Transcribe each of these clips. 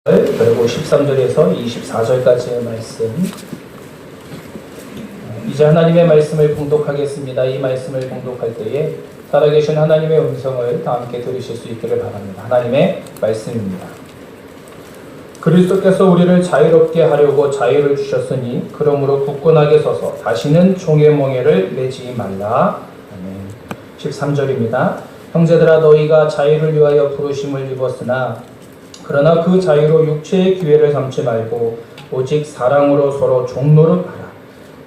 그리고 13절에서 24절까지의 말씀, 이제 하나님의 말씀을 봉독하겠습니다. 이 말씀을 봉독할 때에 살아계신 하나님의 음성을 다 함께 들으실 수 있기를 바랍니다. 하나님의 말씀입니다. 그리스도께서 우리를 자유롭게 하려고 자유를 주셨으니 그러므로 굳건하게 서서 다시는 종의 멍에를 매지 말라. 아멘. 13절입니다. 형제들아, 너희가 자유를 위하여 부르심을 입었으나 그러나 그 자유로 육체의 기회를 삼지 말고 오직 사랑으로 서로 종노릇하라.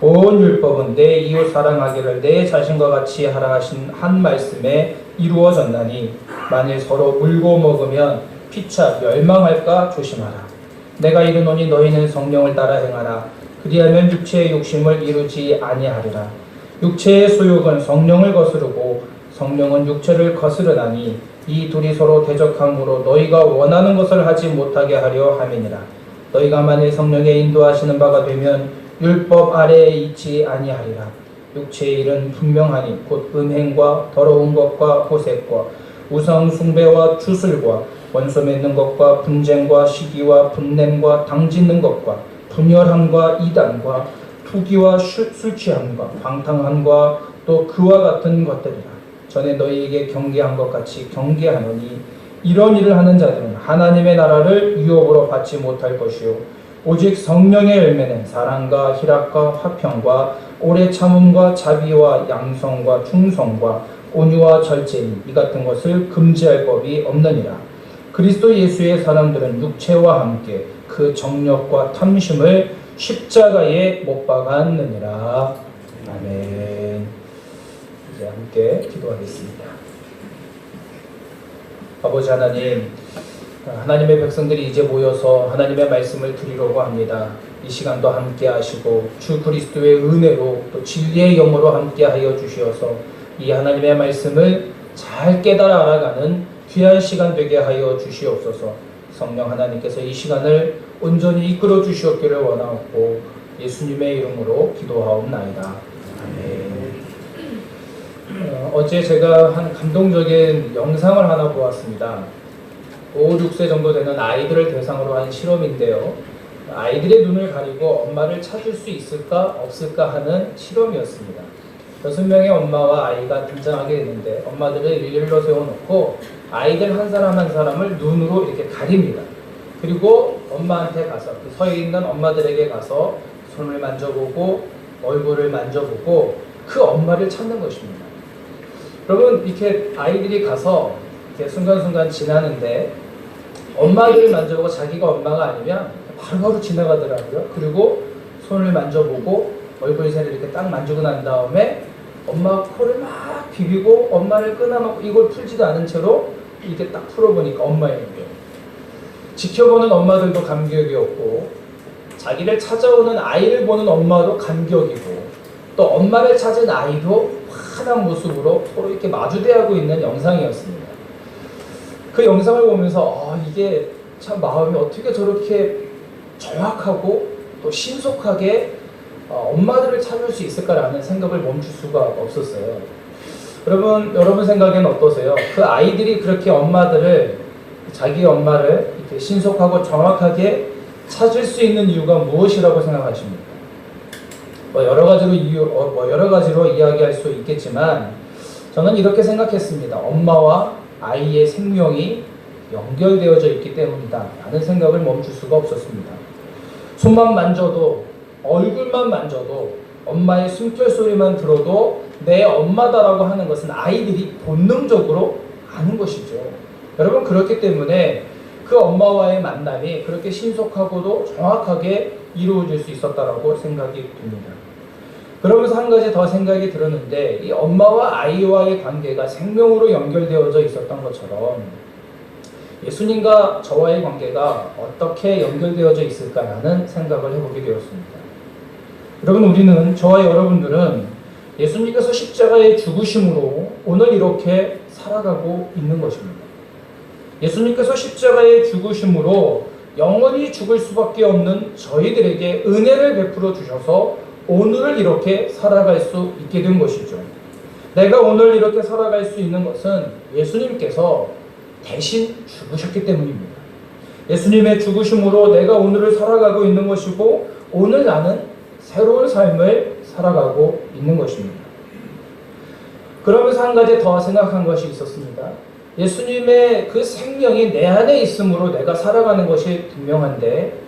온 율법은 내 이웃 사랑하기를 내 자신과 같이 하라 하신 한 말씀에 이루어졌나니 만일 서로 물고 먹으면 피차 멸망할까 조심하라. 내가 이르노니 너희는 성령을 따라 행하라. 그리하면 육체의 욕심을 이루지 아니하리라. 육체의 소욕은 성령을 거스르고 성령은 육체를 거스르나니 이 둘이 서로 대적함으로 너희가 원하는 것을 하지 못하게 하려 함이니라. 너희가 만일 성령의 인도하시는 바가 되면 율법 아래에 있지 아니하리라. 육체의 일은 분명하니 곧 음행과 더러운 것과 호색과 우상 숭배와 주술과 원수 맺는 것과 분쟁과 시기와 분냄과 당짓는 것과 분열함과 이단과 투기와 술 취함과 방탕함과 또 그와 같은 것들이라. 전에 너희에게 경계한 것 같이 경계하노니 이런 일을 하는 자들은 하나님의 나라를 유업으로 받지 못할 것이요 오직 성령의 열매는 사랑과 희락과 화평과 오래 참음과 자비와 양성과 충성과 온유와 절제니 이 같은 것을 금지할 법이 없느니라. 그리스도 예수의 사람들은 육체와 함께 그 정욕과 탐심을 십자가에 못 박았느니라. 아멘. 이제 함께 기도하겠습니다. 아버지 하나님, 하나님의 백성들이 이제 모여서 하나님의 말씀을 드리려고 합니다. 이 시간도 함께 하시고 주 그리스도의 은혜로 또 진리의 영으로 함께 하여 주시어서 이 하나님의 말씀을 잘 깨달아 알아가는 귀한 시간 되게 하여 주시옵소서. 성령 하나님께서 이 시간을 온전히 이끌어 주시옵기를 원하옵고 예수님의 이름으로 기도하옵나이다. 아멘. 어제 제가 한 감동적인 영상을 하나 보았습니다. 5, 6세 정도 되는 아이들을 대상으로 한 실험인데요. 아이들의 눈을 가리고 엄마를 찾을 수 있을까 없을까 하는 실험이었습니다. 6명의 엄마와 아이가 등장하게 되는데 엄마들을 일일로 세워놓고 아이들 한 사람 한 사람을 눈으로 이렇게 가립니다. 그리고 엄마한테 가서 서 있는 엄마들에게 가서 손을 만져보고 얼굴을 만져보고 그 엄마를 찾는 것입니다. 여러분, 이렇게 아이들이 가서 이렇게 순간순간 지나는데 엄마들을 만져보고 자기가 엄마가 아니면 바로바로 지나가더라고요. 그리고 손을 만져보고 얼굴을 이렇게 딱 만지고 난 다음에 엄마 코를 막 비비고 엄마를 끊어놓고 이걸 풀지도 않은 채로 이렇게 딱 풀어보니까 엄마예요. 지켜보는 엄마들도 감격이 없고 자기를 찾아오는 아이를 보는 엄마도 감격이고 또 엄마를 찾은 아이도 환한 모습으로 서로 이렇게 마주대하고 있는 영상이었습니다. 그 영상을 보면서 이게 참 마음이 어떻게 저렇게 정확하고 또 신속하게 엄마들을 찾을 수 있을까라는 생각을 멈출 수가 없었어요. 여러분 생각에는 어떠세요? 그 아이들이 그렇게 자기 엄마를 이렇게 신속하고 정확하게 찾을 수 있는 이유가 무엇이라고 생각하십니까? 여러 가지로 이야기할 수 있겠지만 저는 이렇게 생각했습니다. 엄마와 아이의 생명이 연결되어져 있기 때문이다 라는 생각을 멈출 수가 없었습니다. 손만 만져도 얼굴만 만져도 엄마의 숨결소리만 들어도 내 엄마다라고 하는 것은 아이들이 본능적으로 아는 것이죠. 여러분, 그렇기 때문에 그 엄마와의 만남이 그렇게 신속하고도 정확하게 이루어질 수 있었다라고 생각이 듭니다. 그러면서 한 가지 더 생각이 들었는데 이 엄마와 아이와의 관계가 생명으로 연결되어져 있었던 것처럼 예수님과 저와의 관계가 어떻게 연결되어져 있을까라는 생각을 해보게 되었습니다. 여러분, 저와 여러분들은 예수님께서 십자가의 죽으심으로 오늘 이렇게 살아가고 있는 것입니다. 예수님께서 십자가의 죽으심으로 영원히 죽을 수밖에 없는 저희들에게 은혜를 베풀어 주셔서 오늘을 이렇게 살아갈 수 있게 된 것이죠. 내가 오늘 이렇게 살아갈 수 있는 것은 예수님께서 대신 죽으셨기 때문입니다. 예수님의 죽으심으로 내가 오늘을 살아가고 있는 것이고 오늘 나는 새로운 삶을 살아가고 있는 것입니다. 그러면서 한 가지 더 생각한 것이 있었습니다. 예수님의 그 생명이 내 안에 있으므로 내가 살아가는 것이 분명한데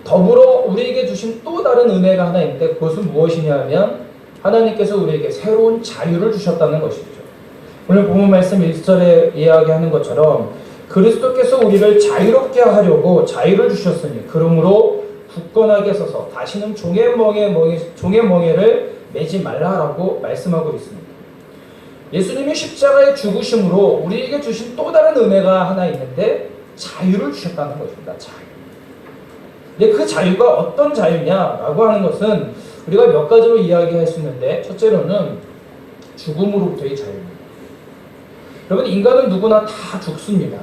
더불어 우리에게 주신 또 다른 은혜가 하나 있는데 그것은 무엇이냐 하면 하나님께서 우리에게 새로운 자유를 주셨다는 것이죠. 오늘 본문 말씀 1절에 이야기하는 것처럼 그리스도께서 우리를 자유롭게 하려고 자유를 주셨으니 그러므로 굳건하게 서서 다시는 종의 멍에를 매지 말라라고 말씀하고 있습니다. 예수님이 십자가의 죽으심으로 우리에게 주신 또 다른 은혜가 하나 있는데 자유를 주셨다는 것입니다. 자유. 근데 그 자유가 어떤 자유냐라고 하는 것은 우리가 몇 가지로 이야기할 수 있는데 첫째로는 죽음으로부터의 자유입니다. 여러분 인간은 누구나 다 죽습니다.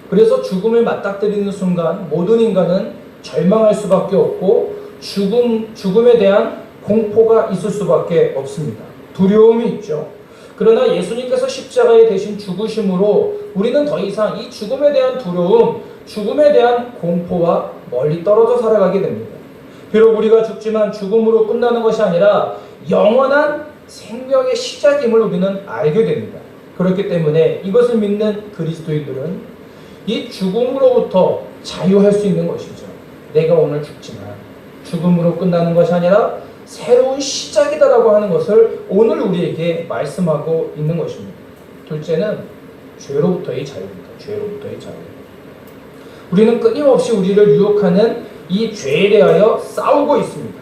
그래서 죽음을 맞닥뜨리는 순간 모든 인간은 절망할 수밖에 없고 죽음에 대한 공포가 있을 수밖에 없습니다. 두려움이 있죠. 그러나 예수님께서 십자가에 대신 죽으심으로 우리는 더 이상 이 죽음에 대한 두려움, 죽음에 대한 공포와 멀리 떨어져 살아가게 됩니다. 비록 우리가 죽지만 죽음으로 끝나는 것이 아니라 영원한 생명의 시작임을 우리는 알게 됩니다. 그렇기 때문에 이것을 믿는 그리스도인들은 이 죽음으로부터 자유할 수 있는 것이죠. 내가 오늘 죽지만 죽음으로 끝나는 것이 아니라 새로운 시작이다라고 하는 것을 오늘 우리에게 말씀하고 있는 것입니다. 둘째는 죄로부터의 자유입니다. 죄로부터의 자유. 우리는 끊임없이 우리를 유혹하는 이 죄에 대하여 싸우고 있습니다.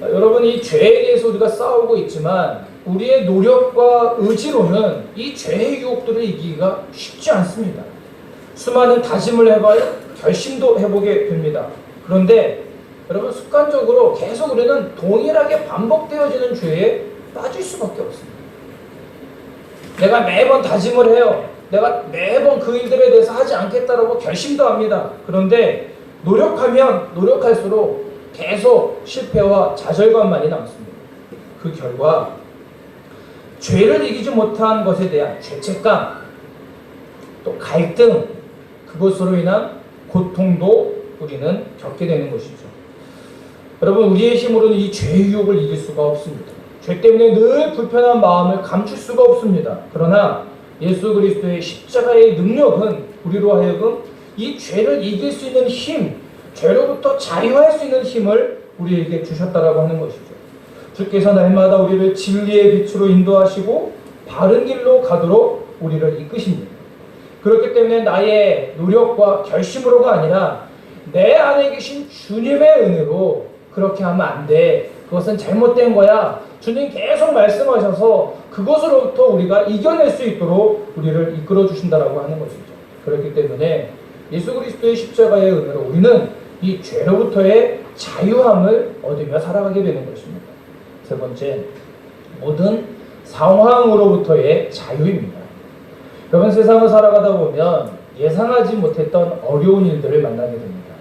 여러분 이 죄에 대해서 우리가 싸우고 있지만 우리의 노력과 의지로는 이 죄의 유혹들을 이기기가 쉽지 않습니다. 수많은 다짐을 해봐요. 결심도 해보게 됩니다. 그런데 여러분 습관적으로 계속 우리는 동일하게 반복되어지는 죄에 빠질 수밖에 없습니다. 내가 매번 다짐을 해요. 내가 매번 그 일들에 대해서 하지 않겠다라고 결심도 합니다. 그런데 노력하면 노력할수록 계속 실패와 좌절감만이 남습니다. 그 결과 죄를 이기지 못한 것에 대한 죄책감, 또 갈등, 그것으로 인한 고통도 우리는 겪게 되는 것이죠. 여러분 우리의 힘으로는 이 죄의 유혹을 이길 수가 없습니다. 죄 때문에 늘 불편한 마음을 감출 수가 없습니다. 그러나 예수 그리스도의 십자가의 능력은 우리로 하여금 이 죄를 이길 수 있는 힘, 죄로부터 자유할 수 있는 힘을 우리에게 주셨다라고 하는 것이죠. 주께서 날마다 우리를 진리의 빛으로 인도하시고 바른 길로 가도록 우리를 이끄십니다. 그렇기 때문에 나의 노력과 결심으로가 아니라 내 안에 계신 주님의 은혜로 그렇게 하면 안 돼. 그것은 잘못된 거야. 주님 계속 말씀하셔서 그것으로부터 우리가 이겨낼 수 있도록 우리를 이끌어 주신다라고 하는 것이죠. 그렇기 때문에 예수 그리스도의 십자가의 은혜로 우리는 이 죄로부터의 자유함을 얻으며 살아가게 되는 것입니다. 세 번째, 모든 상황으로부터의 자유입니다. 여러분 세상을 살아가다 보면 예상하지 못했던 어려운 일들을 만나게 됩니다.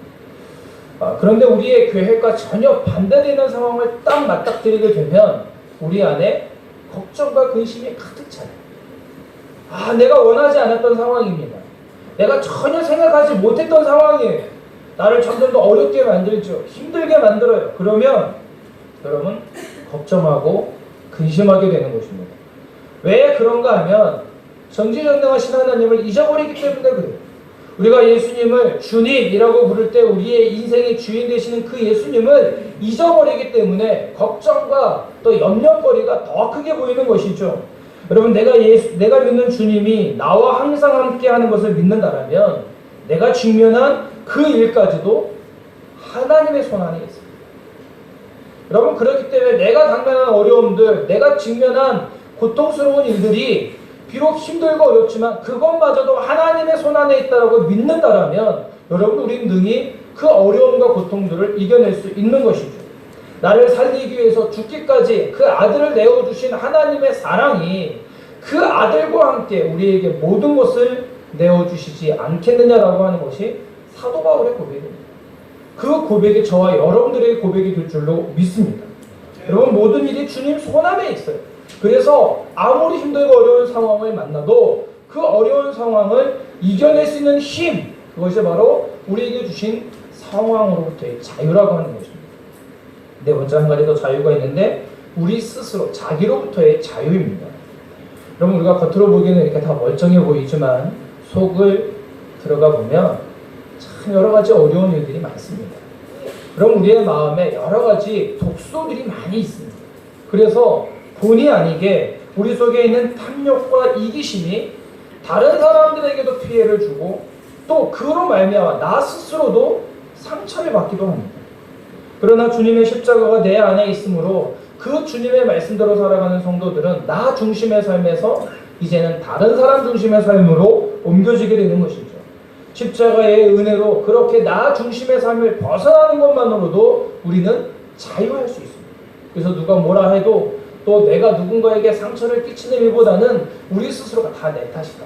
그런데 우리의 계획과 전혀 반대되는 상황을 딱 맞닥뜨리게 되면 우리 안에 걱정과 근심이 가득 차요. 내가 원하지 않았던 상황입니다. 내가 전혀 생각하지 못했던 상황이에요. 나를 점점 더 어렵게 만들죠. 힘들게 만들어요. 그러면 여러분 걱정하고 근심하게 되는 것입니다. 왜 그런가 하면 전지전능하신 하나님을 잊어버리기 때문에 그래요. 우리가 예수님을 주님이라고 부를 때 우리의 인생의 주인 되시는 그 예수님을 잊어버리기 때문에 걱정과 또 염려거리가 더 크게 보이는 것이죠. 여러분 내가 믿는 주님이 나와 항상 함께하는 것을 믿는다라면 내가 직면한 그 일까지도 하나님의 손 안에 있습니다. 여러분 그렇기 때문에 내가 당면한 어려움들, 내가 직면한 고통스러운 일들이 비록 힘들고 어렵지만 그것마저도 하나님의 손 안에 있다고 믿는다라면 여러분 우리는 능히 그 어려움과 고통들을 이겨낼 수 있는 것이죠. 나를 살리기 위해서 죽기까지 그 아들을 내어주신 하나님의 사랑이 그 아들과 함께 우리에게 모든 것을 내어주시지 않겠느냐라고 하는 것이 사도 바울의 고백입니다. 그 고백이 저와 여러분들의 고백이 될 줄로 믿습니다. 여러분 모든 일이 주님 손 안에 있어요. 그래서 아무리 힘들고 어려운 상황을 만나도 그 어려운 상황을 이겨낼 수 있는 힘, 그것이 바로 우리에게 주신 상황으로부터의 자유라고 하는 것입니다. 네 번째 한 가지 더 자유가 있는데 우리 스스로 자기로부터의 자유입니다. 여러분 우리가 겉으로 보기에는 이렇게 다 멀쩡해 보이지만 속을 들어가 보면 참 여러 가지 어려운 일들이 많습니다. 그럼 우리의 마음에 여러 가지 독소들이 많이 있습니다. 그래서 본의 아니게 우리 속에 있는 탐욕과 이기심이 다른 사람들에게도 피해를 주고 또 그로 말미암아 나 스스로도 상처를 받기도 합니다. 그러나 주님의 십자가가 내 안에 있으므로 그 주님의 말씀대로 살아가는 성도들은 나 중심의 삶에서 이제는 다른 사람 중심의 삶으로 옮겨지게 되는 것이죠. 십자가의 은혜로 그렇게 나 중심의 삶을 벗어나는 것만으로도 우리는 자유할 수 있습니다. 그래서 누가 뭐라 해도 또 내가 누군가에게 상처를 끼치는 일보다는 우리 스스로가 다 내 탓이다.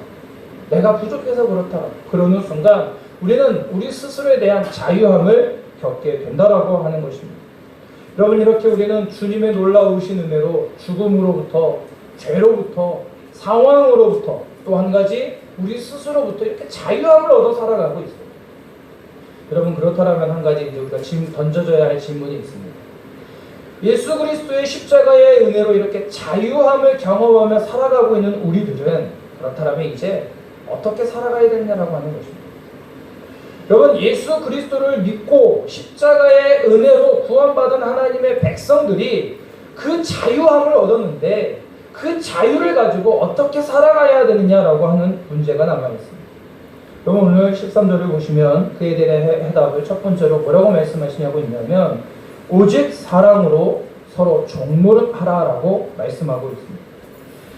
내가 부족해서 그렇다. 그러는 순간 우리는 우리 스스로에 대한 자유함을 겪게 된다라고 하는 것입니다. 여러분 이렇게 우리는 주님의 놀라우신 은혜로 죽음으로부터 죄로부터 상황으로부터 또 한 가지 우리 스스로부터 이렇게 자유함을 얻어 살아가고 있어요. 여러분 그렇다면 한 가지 이제 우리가 던져줘야 할 질문이 있습니다. 예수 그리스도의 십자가의 은혜로 이렇게 자유함을 경험하며 살아가고 있는 우리들은 그렇다면 이제 어떻게 살아가야 되느냐라고 하는 것입니다. 여러분 예수 그리스도를 믿고 십자가의 은혜로 구원받은 하나님의 백성들이 그 자유함을 얻었는데 그 자유를 가지고 어떻게 살아가야 되느냐라고 하는 문제가 남아있습니다. 여러분 오늘 13절을 보시면 그에 대한 해답을 첫 번째로 뭐라고 말씀하시냐고 있냐면 오직 사랑으로 서로 종노릇하라라고 말씀하고 있습니다.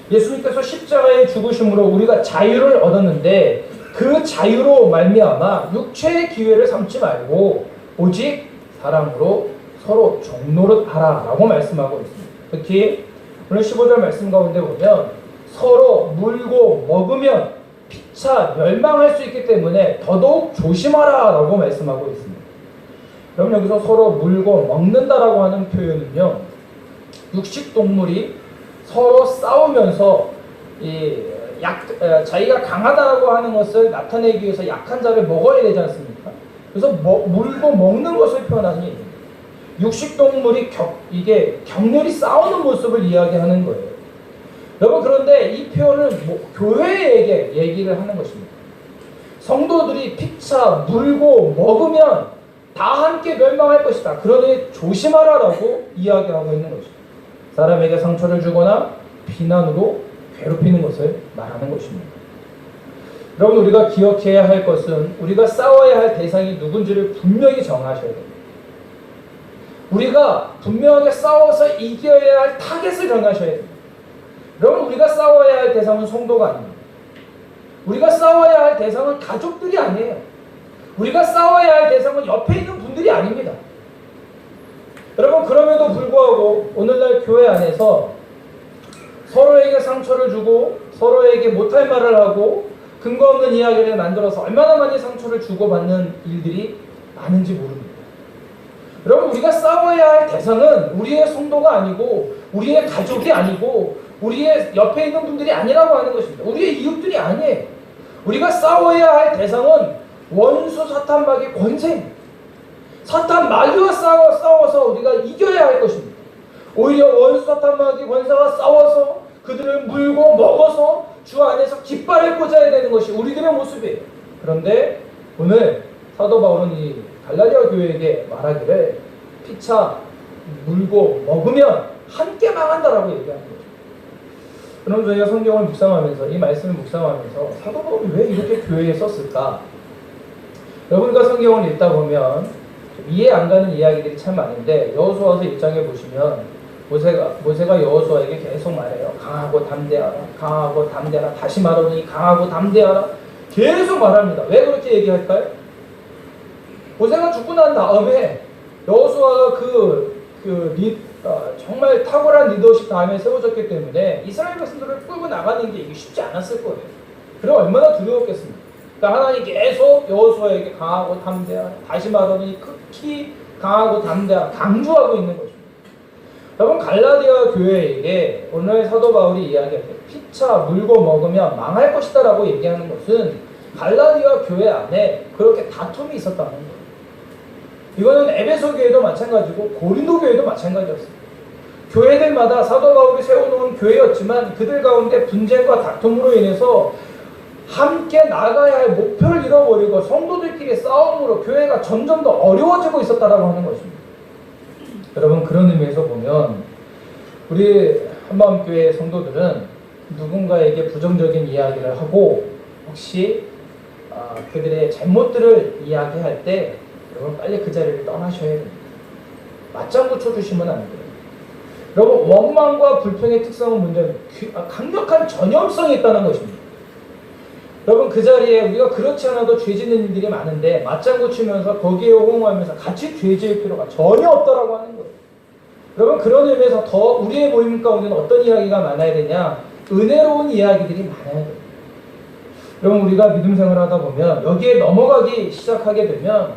예수님께서 십자가의 죽으심으로 우리가 자유를 얻었는데 그 자유로 말미암아 육체의 기회를 삼지 말고 오직 사랑으로 서로 종노릇하라라고 말씀하고 있습니다. 특히 오늘 15절 말씀 가운데 보면 서로 물고 먹으면 피차 멸망할 수 있기 때문에 더더욱 조심하라라고 말씀하고 있습니다. 그럼 여기서 서로 물고 먹는다라고 하는 표현은요, 육식동물이 서로 싸우면서 자기가 강하다라고 하는 것을 나타내기 위해서 약한 자를 먹어야 되지 않습니까? 그래서 물고 먹는 것을 표현하는 얘기입니다. 육식동물이 이게 격렬히 싸우는 모습을 이야기하는 거예요. 여러분 그런데 이 표현을 교회에게 얘기를 하는 것입니다. 성도들이 피차 물고 먹으면 다 함께 멸망할 것이다. 그러니 조심하라라고 이야기하고 있는 것입니다. 사람에게 상처를 주거나 비난으로 괴롭히는 것을 말하는 것입니다. 여러분 우리가 기억해야 할 것은 우리가 싸워야 할 대상이 누군지를 분명히 정하셔야 됩니다. 우리가 분명하게 싸워서 이겨야 할 타겟을 정하셔야 됩니다. 여러분 우리가 싸워야 할 대상은 성도가 아닙니다. 우리가 싸워야 할 대상은 가족들이 아니에요. 우리가 싸워야 할 대상은 옆에 있는 분들이 아닙니다. 여러분 그럼에도 불구하고 오늘날 교회 안에서 서로에게 상처를 주고 서로에게 못할 말을 하고 근거 없는 이야기를 만들어서 얼마나 많이 상처를 주고받는 일들이 많은지 모릅니다. 여러분 우리가 싸워야 할 대상은 우리의 성도가 아니고 우리의 가족이 아니고 우리의 옆에 있는 분들이 아니라고 하는 것입니다. 우리의 이웃들이 아니에요. 우리가 싸워야 할 대상은 원수 사탄 마귀의 권세입니다. 사탄 마귀와 싸워서 우리가 이겨야 할 것입니다. 오히려 원수 사탄 마귀 권세와 싸워서 그들을 물고 먹어서 주 안에서 깃발을 꽂아야 되는 것이 우리들의 모습이에요. 그런데 오늘 사도 바울은 이 갈라디아 교회에게 말하기를 피차 물고 먹으면 함께 망한다라고 얘기하는 거죠. 그럼 저희가 성경을 묵상하면서 이 말씀을 묵상하면서 사도 바울이 왜 이렇게 교회에 썼을까? 여러분과 성경을 읽다 보면 이해 안 가는 이야기들이 참 많은데 여호수아서 1장에 보시면 모세가 여호수아에게 계속 말해요. 강하고 담대하라. 강하고 담대하라. 다시 말하니 강하고 담대하라. 계속 말합니다. 왜 그렇게 얘기할까요? 모세가 죽고 난 다음에 여호수아가 정말 탁월한 리더십 다음에 세워졌기 때문에 이스라엘 백성들을 끌고 나가는 게 이게 쉽지 않았을 거예요. 그럼 얼마나 두려웠겠습니까? 그러니까 하나님 계속 여호수아에게 강하고 담대하라. 다시 말하니 극히 강하고 담대하라. 강조하고 있는 것입니다. 여러분 갈라디아 교회에게 오늘 사도 바울이 이야기할 때 피차 물고 먹으면 망할 것이다 라고 얘기하는 것은 갈라디아 교회 안에 그렇게 다툼이 있었다는 거예요. 이거는 에베소 교회도 마찬가지고 고린도 교회도 마찬가지였습니다. 교회들마다 사도 바울이 세워놓은 교회였지만 그들 가운데 분쟁과 다툼으로 인해서 함께 나가야 할 목표를 잃어버리고 성도들끼리 싸움으로 교회가 점점 더 어려워지고 있었다라고 하는 것입니다. 여러분, 그런 의미에서 보면 우리 한마음교회 성도들은 누군가에게 부정적인 이야기를 하고 혹시 그들의 잘못들을 이야기할 때 여러분 빨리 그 자리를 떠나셔야 됩니다. 맞장구 쳐주시면 안 돼요. 여러분, 원망과 불평의 특성은 뭐냐면 강력한 전염성이 있다는 것입니다. 여러분, 그 자리에 우리가 그렇지 않아도 죄 짓는 일들이 많은데 맞장구 치면서 거기에 호응하면서 같이 죄 지을 필요가 전혀 없다라고 하는 거예요. 여러분, 그런 의미에서 더 우리의 모임 가운데는 어떤 이야기가 많아야 되냐? 은혜로운 이야기들이 많아야 돼요. 여러분, 우리가 믿음 생활을 하다 보면 여기에 넘어가기 시작하게 되면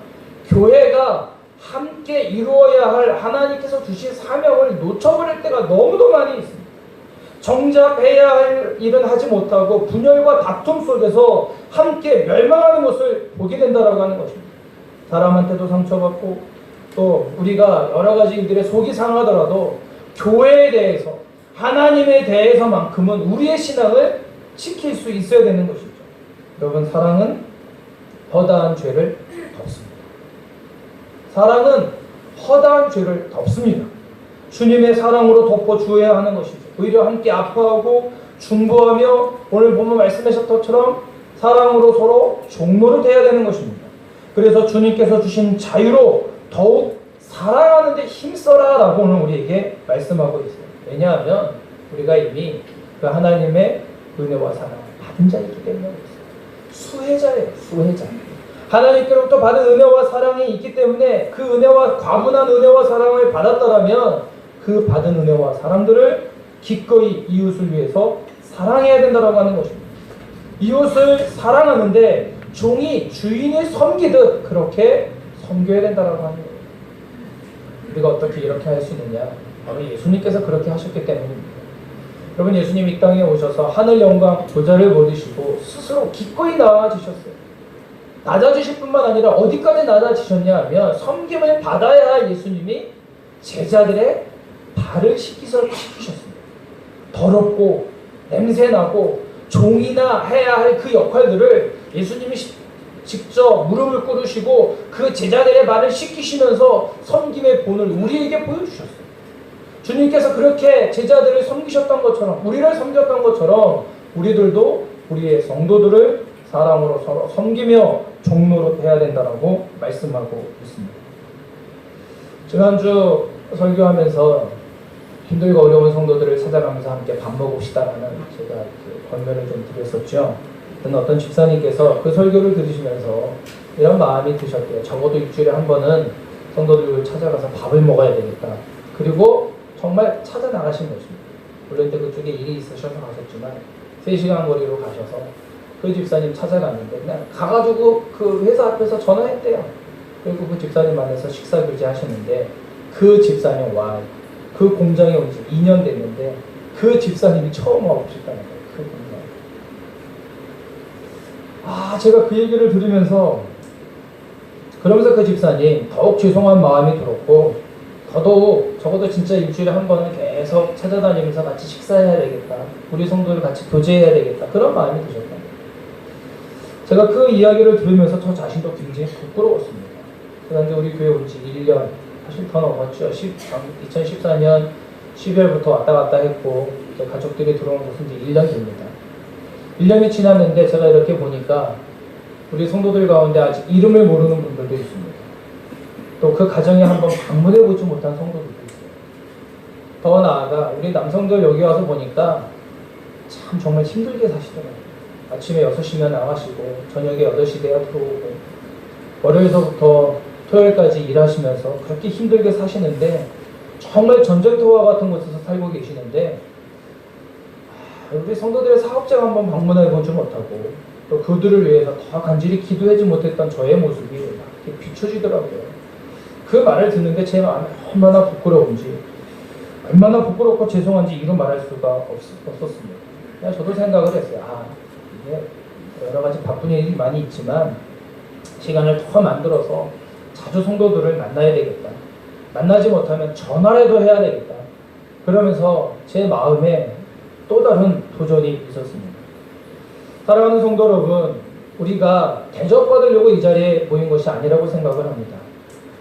교회가 함께 이루어야 할 하나님께서 주신 사명을 놓쳐버릴 때가 너무도 많이 있습니다. 정작 해야 할 일은 하지 못하고 분열과 다툼 속에서 함께 멸망하는 것을 보게 된다라고 하는 것입니다. 사람한테도 상처받고 또 우리가 여러 가지 일들에 속이 상하더라도 교회에 대해서 하나님에 대해서만큼은 우리의 신앙을 지킬 수 있어야 되는 것이죠. 여러분, 사랑은 허다한 죄를 덮습니다. 사랑은 허다한 죄를 덮습니다. 주님의 사랑으로 덮어주어야 하는 것이죠. 오히려 함께 아파하고 중보하며 오늘 보면 말씀하셨던 것처럼 사랑으로 서로 종로를 돼야 되는 것입니다. 그래서 주님께서 주신 자유로 더욱 사랑하는 데 힘써라 라고 오늘 우리에게 말씀하고 있어요. 왜냐하면 우리가 이미 그 하나님의 은혜와 사랑을 받은 자이기 때문에 수혜자예요. 수혜자. 하나님께로부터 받은 은혜와 사랑이 있기 때문에 그 은혜와 과분한 은혜와 사랑을 받았다라면 그 받은 은혜와 사랑들을 기꺼이 이웃을 위해서 사랑해야 된다고 하는 것입니다. 이웃을 사랑하는데 종이 주인을 섬기듯 그렇게 섬겨야 된다고 하는 거예요. 우리가 어떻게 이렇게 할 수 있느냐? 바로 예수님께서 그렇게 하셨기 때문입니다. 여러분, 예수님 이 땅에 오셔서 하늘 영광 보좌를 버리시고 스스로 기꺼이 나아지셨어요. 낮아지실 뿐만 아니라 어디까지 낮아지셨냐 하면 섬김을 받아야 할 예수님이 제자들의 발을 씻기셨습니다. 더럽고 냄새나고 종이나 해야 할 그 역할들을 예수님이 직접 무릎을 꿇으시고 그 제자들의 발을 씻기시면서 섬김의 본을 우리에게 보여주셨어요. 주님께서 그렇게 제자들을 섬기셨던 것처럼 우리를 섬겼던 것처럼 우리들도 우리의 성도들을 사랑으로 서로 섬기며 종로로 해야 된다라고 말씀하고 있습니다. 지난주 설교하면서 힘들고 어려운 성도들을 찾아가면서 함께 밥 먹읍시다라는 제가 권면을 좀 드렸었죠. 어떤 집사님께서 그 설교를 들으시면서 이런 마음이 드셨대요. 적어도 일주일에 한 번은 성도들을 찾아가서 밥을 먹어야 되겠다. 그리고 정말 찾아 나가신 것입니다. 물론 그쪽에 일이 있으셔서 가셨지만 3시간 거리로 가셔서 그 집사님 찾아갔는데 그냥 가가지고 그 회사 앞에서 전화했대요. 그리고 그 집사님 만나서 식사 교제하셨는데 그 집사님 그 공장에 온 지 2년 됐는데 그 집사님이 처음 와보셨다는 거예요. 그 공장. 제가 그 얘기를 들으면서 그러면서 그 집사님 더욱 죄송한 마음이 들었고 더더욱 적어도 진짜 일주일에 한 번은 계속 찾아다니면서 같이 식사해야 되겠다. 우리 성도를 같이 교제해야 되겠다. 그런 마음이 드셨다. 제가 그 이야기를 들으면서 저 자신도 굉장히 부끄러웠습니다. 그런데 우리 교회 온 지 1년 사실 더 넘었죠. 2014년 12월부터 왔다 갔다 했고 가족들이 들어온 것은 이제 1년 됩니다. 1년이 지났는데 제가 이렇게 보니까 우리 성도들 가운데 아직 이름을 모르는 분들도 있습니다. 또 그 가정에 한번 방문해보지 못한 성도들도 있어요. 더 나아가 우리 남성들 여기 와서 보니까 참 정말 힘들게 사시더라고요. 아침에 6시면 나가시고 저녁에 8시 돼야 들어오고 월요일서부터 토요일까지 일하시면서 그렇게 힘들게 사시는데 정말 전쟁터와 같은 곳에서 살고 계시는데 우리 성도들의 사업장 한번 방문해보지 못하고 또 그들을 위해서 더 간절히 기도하지 못했던 저의 모습이 이렇게 비춰지더라고요. 그 말을 듣는데 제 마음이 얼마나 부끄러운지 얼마나 부끄럽고 죄송한지 이루 말할 수가 없었습니다. 그냥 저도 생각을 했어요. 이게 여러 가지 바쁜 일이 많이 있지만 시간을 더 만들어서 자주 성도들을 만나야 되겠다. 만나지 못하면 전화라도 해야 되겠다. 그러면서 제 마음에 또 다른 도전이 있었습니다. 사랑하는 성도 여러분, 우리가 대접받으려고 이 자리에 모인 것이 아니라고 생각을 합니다.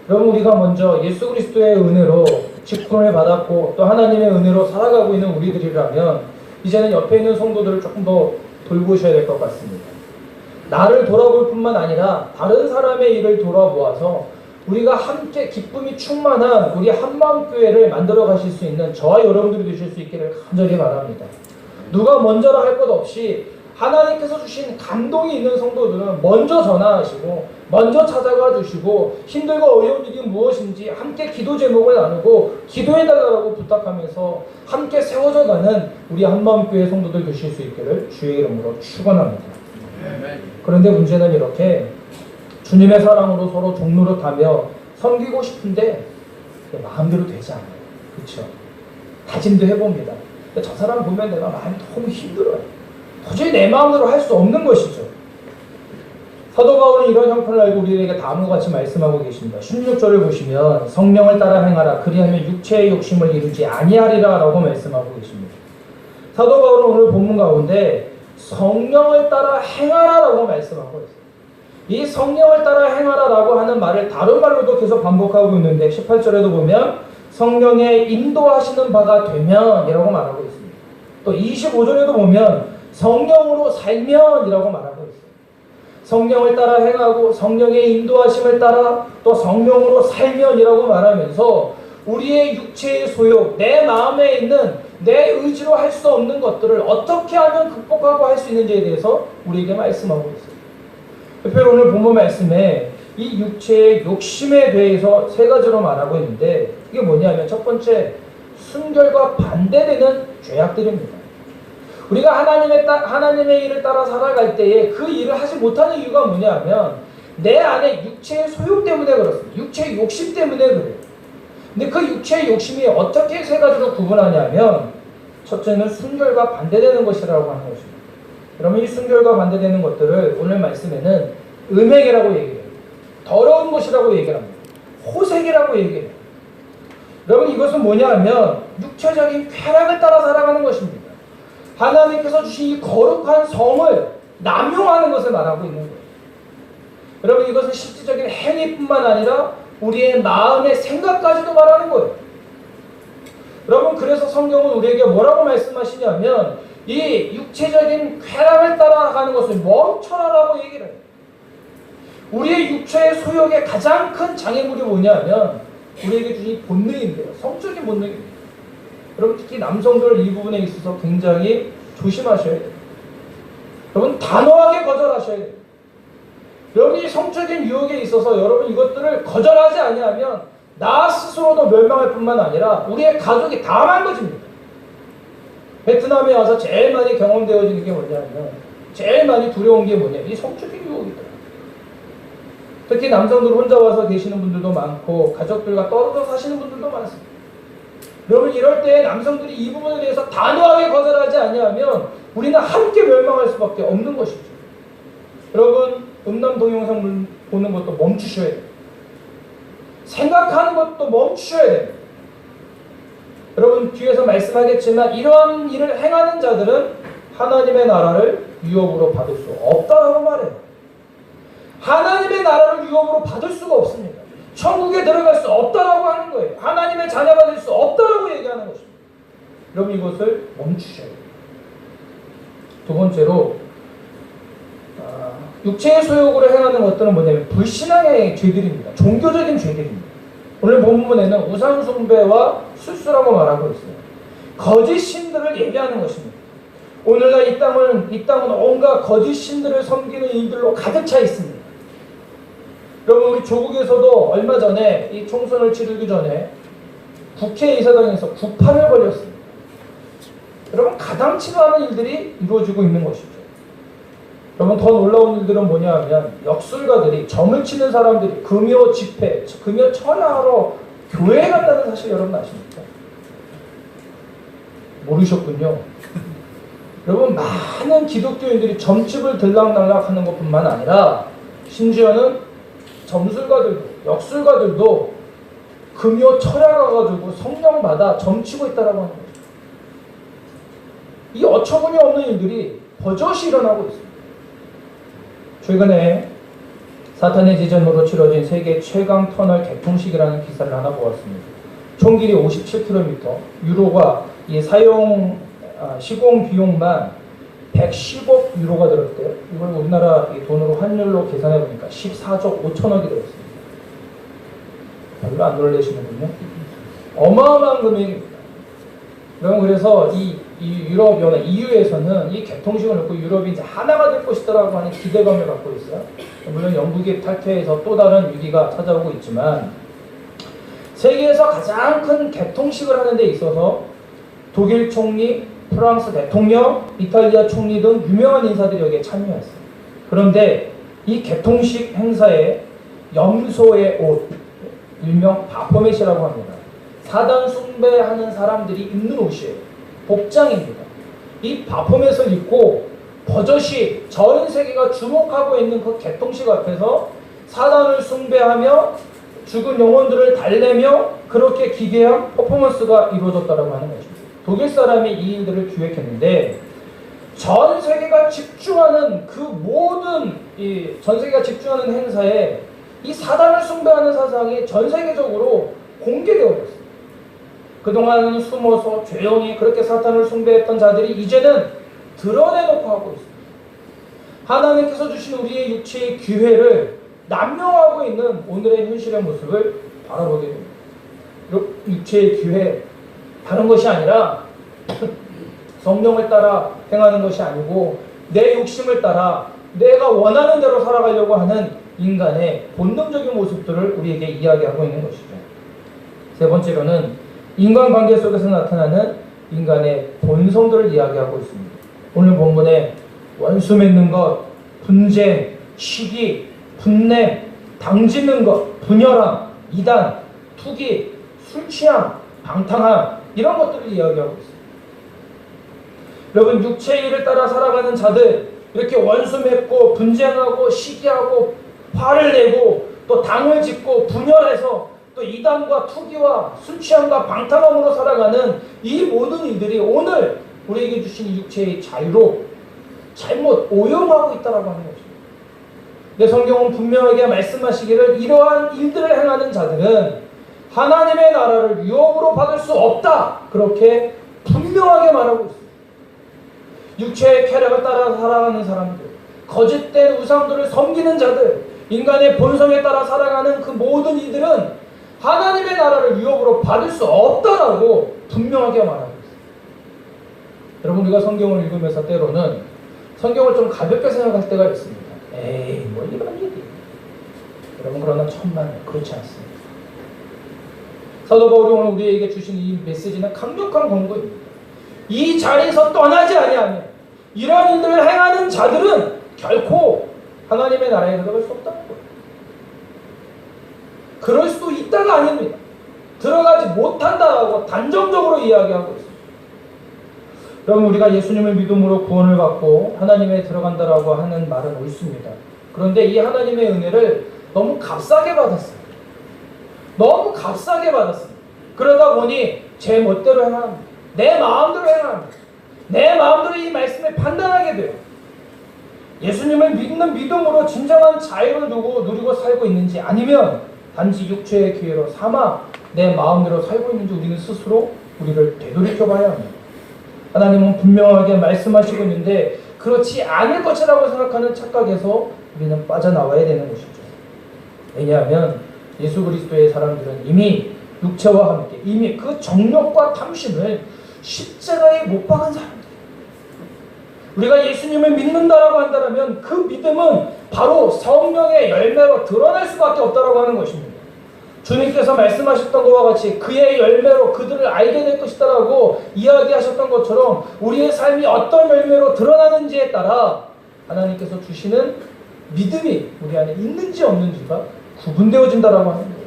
여러분, 우리가 먼저 예수 그리스도의 은혜로 직분을 받았고 또 하나님의 은혜로 살아가고 있는 우리들이라면 이제는 옆에 있는 성도들을 조금 더 돌보셔야 될 것 같습니다. 나를 돌아볼 뿐만 아니라 다른 사람의 일을 돌아보아서 우리가 함께 기쁨이 충만한 우리 한마음교회를 만들어 가실 수 있는 저와 여러분들이 되실 수 있기를 간절히 바랍니다. 누가 먼저라 할 것 없이 하나님께서 주신 감동이 있는 성도들은 먼저 전화하시고 먼저 찾아가 주시고 힘들고 어려운 일이 무엇인지 함께 기도 제목을 나누고 기도해달라고 부탁하면서 함께 세워져 가는 우리 한마음교회 성도들 되실 수 있기를 주의 이름으로 축원합니다. 그런데 문제는 이렇게 주님의 사랑으로 서로 종노릇하며 섬기고 싶은데 마음대로 되지 않아요. 그렇죠? 다짐도 해봅니다. 저 사람 보면 내가 마음이 너무 힘들어요. 도저히 내 마음대로 할 수 없는 것이죠. 사도 바울은 이런 형편을 알고 우리에게 다음과 같이 말씀하고 계십니다. 16절을 보시면 성령을 따라 행하라 그리하면 육체의 욕심을 이루지 아니하리라 라고 말씀하고 계십니다. 사도 바울은 오늘 본문 가운데 성령을 따라 행하라 라고 말씀하고 있어요. 이 성령을 따라 행하라 라고 하는 말을 다른 말로도 계속 반복하고 있는데 18절에도 보면 성령의 인도하시는 바가 되면 이라고 말하고 있습니다. 또 25절에도 보면 성령으로 살면 이라고 말하고 있어요. 성령을 따라 행하고 성령의 인도하심을 따라 또 성령으로 살면 이라고 말하면서 우리의 육체의 소욕, 내 마음에 있는 내 의지로 할 수 없는 것들을 어떻게 하면 극복하고 할 수 있는지에 대해서 우리에게 말씀하고 있어요. 특별히 오늘 본문 말씀에 이 육체의 욕심에 대해서 세 가지로 말하고 있는데 이게 뭐냐면 첫 번째, 순결과 반대되는 죄악들입니다. 우리가 하나님의 일을 따라 살아갈 때에 그 일을 하지 못하는 이유가 뭐냐면 내 안에 육체의 소욕 때문에 그렇습니다. 육체의 욕심 때문에 그래요. 근데 그 육체의 욕심이 어떻게 세 가지로 구분하냐면 첫째는 순결과 반대되는 것이라고 하는 것입니다. 그러면 이 순결과 반대되는 것들을 오늘 말씀에는 음행이라고 얘기해요. 더러운 것이라고 얘기를 합니다. 호색이라고 얘기해요. 여러분, 이것은 뭐냐면 육체적인 쾌락을 따라 살아가는 것입니다. 하나님께서 주신 이 거룩한 성을 남용하는 것을 말하고 있는 거예요. 여러분, 이것은 실질적인 행위뿐만 아니라 우리의 마음의 생각까지도 말하는 거예요. 여러분, 그래서 성경은 우리에게 뭐라고 말씀하시냐면 이 육체적인 쾌락을 따라가는 것을 멈춰라라고 얘기를 해요. 우리의 육체의 소욕의 가장 큰 장애물이 뭐냐면 우리에게 주신 본능인데요. 성적인 본능입니다. 여러분, 특히 남성들 이 부분에 있어서 굉장히 조심하셔야 돼요. 여러분, 단호하게 거절하셔야 돼요. 여러분이 성적인 유혹에 있어서 여러분 이것들을 거절하지 아니하면 나 스스로도 멸망할 뿐만 아니라 우리의 가족이 다 망가집니다. 베트남에 와서 제일 많이 경험되어지는 게 뭐냐면 제일 많이 두려운 게 뭐냐, 이 성적인 유혹이다. 특히 남성들 혼자 와서 계시는 분들도 많고 가족들과 떨어져 사시는 분들도 많습니다. 여러분, 이럴 때 남성들이 이 부분에 대해서 단호하게 거절하지 아니하면 우리는 함께 멸망할 수밖에 없는 것이죠. 여러분, 음란 동영상 보는 것도 멈추셔야 돼요. 생각하는 것도 멈추셔야 돼요. 여러분, 뒤에서 말씀하겠지만 이러한 일을 행하는 자들은 하나님의 나라를 유업으로 받을 수 없다라고 말해요. 하나님의 나라를 유업으로 받을 수가 없습니다. 천국에 들어갈 수 없다라고 하는 거예요. 하나님의 자녀가 될 수 없다라고 얘기하는 것입니다. 여러분, 이것을 멈추셔야 돼요. 두 번째로 육체의 소욕으로 행하는 것들은 뭐냐면 불신앙의 죄들입니다. 종교적인 죄들입니다. 오늘 본문에는 우상숭배와 술수라고 말하고 있어요. 거짓 신들을 얘기하는 것입니다. 오늘날 이 땅은 온갖 거짓 신들을 섬기는 일들로 가득 차 있습니다. 여러분, 우리 조국에서도 얼마 전에 이 총선을 치르기 전에 국회의사당에서 구판을 벌였습니다. 여러분, 가당치도 않은 일들이 이루어지고 있는 것이죠. 여러분, 더 놀라운 일들은 뭐냐 하면 역술가들이, 점을 치는 사람들이 금요 집회, 금요 철야하러 교회에 간다는 사실 여러분 아십니까? 모르셨군요. 여러분, 많은 기독교인들이 점집을 들락날락 하는 것뿐만 아니라 심지어는 점술가들도, 역술가들도 금요 철야 가가지고 성령 받아 점치고 있다라고 하는 거죠. 이 어처구니 없는 일들이 버젓이 일어나고 있습니다. 최근에 사탄의 지전으로 치러진 세계 최강 터널 개통식이라는 기사를 하나 보았습니다. 총 길이 57km, 유로가 이 시공 비용만 110억 유로가 들었대요. 이걸 우리나라 돈으로 환율로 계산해 보니까 14조 5천억이 들었습니다. 별로 안 놀라시는군요. 어마어마한 금액입니다. 여러분, 그래서 이 유럽연합 EU에서는 이 개통식을 놓고 유럽이 이제 하나가 될 것이다라고 하는 기대감을 갖고 있어요. 물론 영국이 탈퇴해서 또 다른 위기가 찾아오고 있지만, 세계에서 가장 큰 개통식을 하는 데 있어서 독일 총리, 프랑스 대통령, 이탈리아 총리 등 유명한 인사들이 여기에 참여했어요. 그런데 이 개통식 행사에 염소의 옷, 일명 바포맷이라고 합니다. 사단 숭배하는 사람들이 입는 옷이에요. 복장입니다. 이 바포맷을 입고 버젓이 전 세계가 주목하고 있는 그 개통식 앞에서 사단을 숭배하며 죽은 영혼들을 달래며 그렇게 기괴한 퍼포먼스가 이루어졌다고 하는 것입니다. 독일 사람이 이 일들을 기획했는데, 전 세계가 집중하는 그 모든 전 세계가 집중하는 행사에 이 사단을 숭배하는 사상이 전 세계적으로 공개되어졌습니다. 그동안 숨어서 조용히 그렇게 사탄을 숭배했던 자들이 이제는 드러내놓고 하고 있습니다. 하나님께서 주신 우리의 육체의 기회를 남용하고 있는 오늘의 현실의 모습을 바라보게 됩니다. 육체의 기회, 다른 것이 아니라 성령을 따라 행하는 것이 아니고 내 욕심을 따라 내가 원하는 대로 살아가려고 하는 인간의 본능적인 모습들을 우리에게 이야기하고 있는 것이죠. 세 번째로는 인간관계 속에서 나타나는 인간의 본성들을 이야기하고 있습니다. 오늘 본문에 원수 맺는 것, 분쟁, 시기, 분냄, 당짓는 것, 분열함, 이단, 투기, 술 취함, 방탕함, 이런 것들을 이야기하고 있습니다. 여러분, 육체의 일을 따라 살아가는 자들, 이렇게 원수 맺고 분쟁하고 시기하고 화를 내고 또 당을 짓고 분열해서 또 이단과 투기와 술 취함과 방탕함으로 살아가는 이 모든 일들이 오늘 우리에게 주신 육체의 자유로 잘못 오용하고 있다고 하는 것입니다. 내 성경은 분명하게 말씀하시기를 이러한 일들을 행하는 자들은 하나님의 나라를 유업으로 받을 수 없다, 그렇게 분명하게 말하고 있습니다. 육체의 쾌락을 따라 살아가는 사람들, 거짓된 우상들을 섬기는 자들, 인간의 본성에 따라 살아가는 그 모든 이들은 하나님의 나라를 유업으로 받을 수 없다라고 분명하게 말하고 있습니다. 여러분, 우리가 성경을 읽으면서 때로는 성경을 좀 가볍게 생각할 때가 있습니다. 에이, 뭐 이런 일이. 여러분, 그러나 천만에 그렇지 않습니다. 사도 바울이 오늘 우리에게 주신 이 메시지는 강력한 권고입니다. 이 자리에서 떠나지 아니하면 이러한 일들을 행하는 자들은 결코 하나님의 나라에 들어갈 수 없다는 거예요. 그럴 수도 있다가 아닙니다. 들어가지 못한다고 단정적으로 이야기하고 있습니다. 여러분, 우리가 예수님을 믿음으로 구원을 받고 하나님에 들어간다라고 하는 말은 옳습니다. 그런데 이 하나님의 은혜를 너무 값싸게 받았어요. 너무 값싸게 받았습니다. 그러다 보니 제 멋대로 행합니다. 내 마음대로 행합니다. 내 마음대로 이 말씀을 판단하게 돼요. 예수님을 믿는 믿음으로 진정한 자유를 누리고 살고 있는지, 아니면 단지 육체의 기회로 삼아 내 마음대로 살고 있는지 우리는 스스로 우리를 되돌이켜 봐야 합니다. 하나님은 분명하게 말씀하시고 있는데 그렇지 않을 것이라고 생각하는 착각에서 우리는 빠져나와야 되는 것이죠. 왜냐하면 예수 그리스도의 사람들은 이미 육체와 함께 이미 그 정욕과 탐심을 십자가에 못 박은 사람들. 우리가 예수님을 믿는다라고 한다면 그 믿음은 바로 성령의 열매로 드러날 수밖에 없다라고 하는 것입니다. 주님께서 말씀하셨던 것과 같이 그의 열매로 그들을 알게 될 것이다라고 이야기하셨던 것처럼 우리의 삶이 어떤 열매로 드러나는지에 따라 하나님께서 주시는 믿음이 우리 안에 있는지 없는지가 구분되어진다라고 하는 거예요.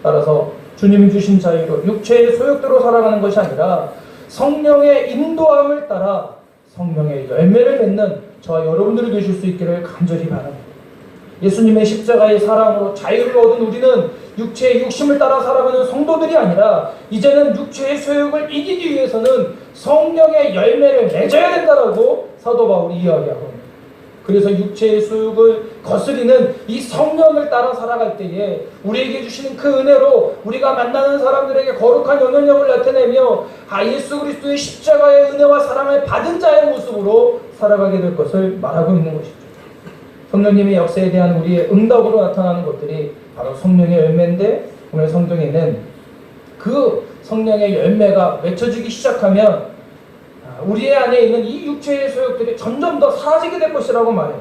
따라서 주님이 주신 자유로 육체의 소욕대로 살아가는 것이 아니라 성령의 인도함을 따라 성령의 열매를 맺는 저와 여러분들이 되실 수 있기를 간절히 바랍니다. 예수님의 십자가의 사랑으로 자유를 얻은 우리는 육체의 욕심을 따라 살아가는 성도들이 아니라 이제는 육체의 소욕을 이기기 위해서는 성령의 열매를 맺어야 된다라고 사도 바울이 이야기하고, 그래서 육체의 소욕을 거스리는 이 성령을 따라 살아갈 때에 우리에게 주시는 그 은혜로 우리가 만나는 사람들에게 거룩한 영향력을 나타내며 예수 그리스도의 십자가의 은혜와 사랑을 받은 자의 모습으로 살아가게 될 것을 말하고 있는 것이죠. 성령님의 역사에 대한 우리의 응답으로 나타나는 것들이 바로 성령의 열매인데, 오늘 성경에는 그 성령의 열매가 맺혀지기 시작하면 우리의 안에 있는 이 육체의 소욕들이 점점 더 사라지게 될 것이라고 말해요.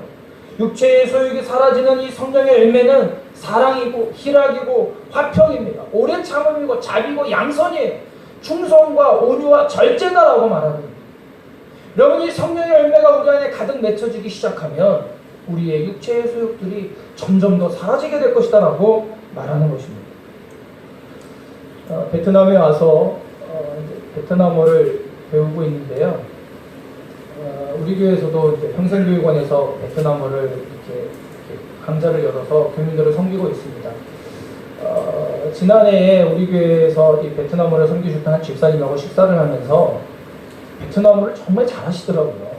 육체의 소욕이 사라지는 이 성령의 열매는 사랑이고 희락이고 화평입니다. 오랜 참음이고 자비고 양선이에요. 충성과 온유와 절제다라고 말합니다. 여러분, 이 성령의 열매가 우리 안에 가득 맺혀지기 시작하면 우리의 육체의 소욕들이 점점 더 사라지게 될 것이다라고 말하는 것입니다. 베트남에 와서 베트남어를 배우고 있는데요. 우리 교회에서도 이제 평생교육원에서 베트남어를 이렇게 강좌를 열어서 교민들을 섬기고 있습니다. 지난해에 우리 교회에서 이 베트남어를 섬기셨던 한 집사님하고 식사를 하면서 베트남어를 정말 잘하시더라고요.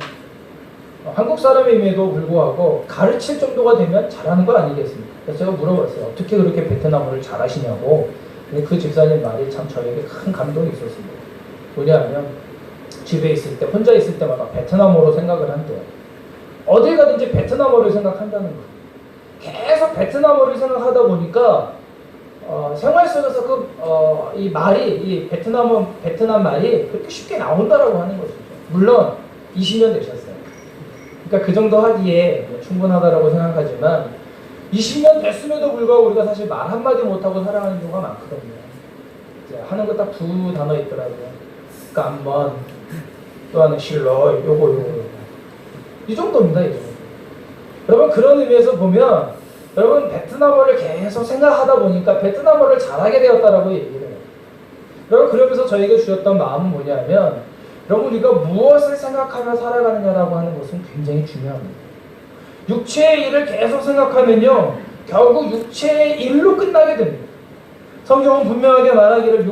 한국 사람임에도 불구하고 가르칠 정도가 되면 잘하는 거 아니겠습니까? 그래서 제가 물어봤어요. 어떻게 그렇게 베트남어를 잘하시냐고. 근데 그 집사님 말이 참 저에게 큰 감동이 있었습니다. 뭐냐면 집에 있을 때, 혼자 있을 때마다 베트남어로 생각을 한대요. 어딜 가든지 베트남어를 생각한다는 거예요. 계속 베트남어를 생각하다 보니까 생활 속에서 이 말이, 이 베트남 말이 그렇게 쉽게 나온다라고 하는 것이죠. 물론 20년 되셨어요. 그러니까 그 정도 하기에 충분하다라고 생각하지만 20년 됐음에도 불구하고 우리가 사실 말 한마디 못하고 살아가는 경우가 많거든요. 이제 하는 거 딱 두 단어 있더라고요. 깜번, 또 하나 실러, 요거. 이 정도입니다, 이 정도. 여러분, 그런 의미에서 보면 여러분 베트남어를 계속 생각하다 보니까 베트남어를 잘하게 되었다라고 얘기를 해요. 여러분, 그러면서 저에게 주셨던 마음은 뭐냐면, 여러분, 우리가 무엇을 생각하며 살아가느냐라고 하는 것은 굉장히 중요합니다. 육체의 일을 계속 생각하면요, 결국 육체의 일로 끝나게 됩니다. 성경은 분명하게 말하기를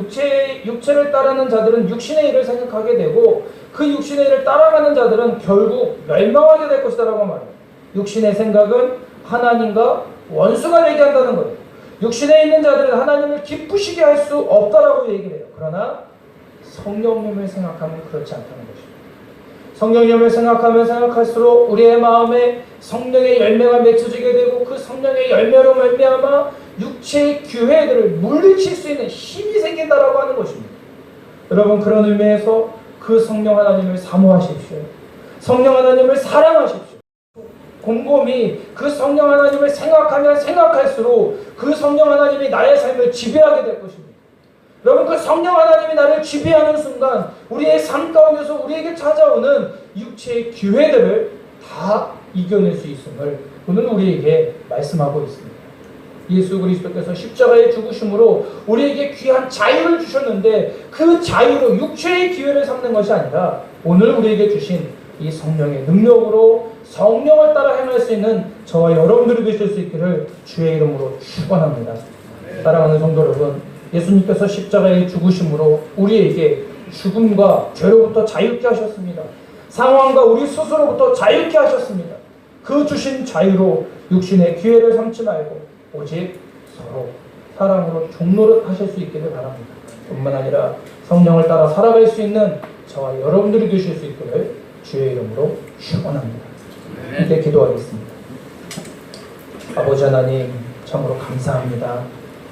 육체를 따르는 자들은 육신의 일을 생각하게 되고 그 육신의 일을 따라가는 자들은 결국 멸망하게 될 것이다라고 말해요. 육신의 생각은 하나님과 원수가 되게 한다는 거예요. 육신에 있는 자들은 하나님을 기쁘시게 할 수 없다라고 얘기를 해요. 그러나 성령님을 생각하면 그렇지 않다는 것입니다. 성령님을 생각하면 생각할수록 우리의 마음에 성령의 열매가 맺혀지게 되고 그 성령의 열매로 말미암아 육체의 규회들을 물리칠 수 있는 힘이 생긴다라고 하는 것입니다. 여러분, 그런 의미에서 그 성령 하나님을 사모하십시오. 성령 하나님을 사랑하십시오. 곰곰이 그 성령 하나님을 생각하면 생각할수록 그 성령 하나님이 나의 삶을 지배하게 될 것입니다. 여러분, 그 성령 하나님이 나를 지배하는 순간 우리의 삶 가운데서 우리에게 찾아오는 육체의 기회들을 다 이겨낼 수 있음을 오늘 우리에게 말씀하고 있습니다. 예수 그리스도께서 십자가의 죽으심으로 우리에게 귀한 자유를 주셨는데 그 자유로 육체의 기회를 삼는 것이 아니라 오늘 우리에게 주신 이 성령의 능력으로 성령을 따라 행할 수 있는 저와 여러분들이 되실 수 있기를 주의 이름으로 축원합니다. 사랑하는 성도 여러분, 예수님께서 십자가의 죽으심으로 우리에게 죽음과 죄로부터 자유케 하셨습니다. 상황과 우리 스스로부터 자유케 하셨습니다. 그 주신 자유로 육신의 기회를 삼지 말고 오직 서로 사랑으로 종노릇 하실 수 있기를 바랍니다. 뿐만 아니라 성령을 따라 살아갈 수 있는 저와 여러분들이 되실 수 있기를 주의 이름으로 축원합니다. 이제 기도하겠습니다. 아버지 하나님, 참으로 감사합니다.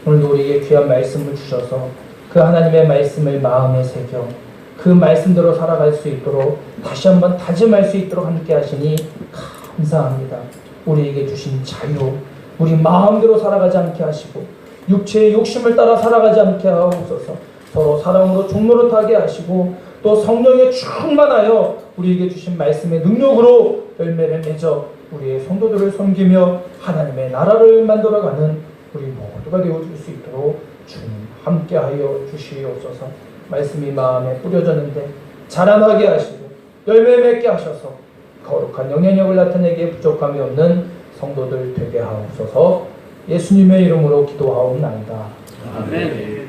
오늘도 우리에게 귀한 말씀을 주셔서 그 하나님의 말씀을 마음에 새겨 그 말씀대로 살아갈 수 있도록 다시 한번 다짐할 수 있도록 함께 하시니 감사합니다. 우리에게 주신 자유, 우리 마음대로 살아가지 않게 하시고 육체의 욕심을 따라 살아가지 않게 하옵소서. 서로 사랑으로 종노릇하게 하시고 또 성령에 충만하여 우리에게 주신 말씀의 능력으로 열매를 맺어 우리의 성도들을 섬기며 하나님의 나라를 만들어가는 우리 모두가 되어줄 수 있도록 주님 함께하여 주시옵소서. 말씀이 마음에 뿌려졌는데 자라나게 하시고 열매 맺게 하셔서 거룩한 영향력을 나타내기에 부족함이 없는 성도들 되게 하옵소서. 예수님의 이름으로 기도하옵나이다. 아멘.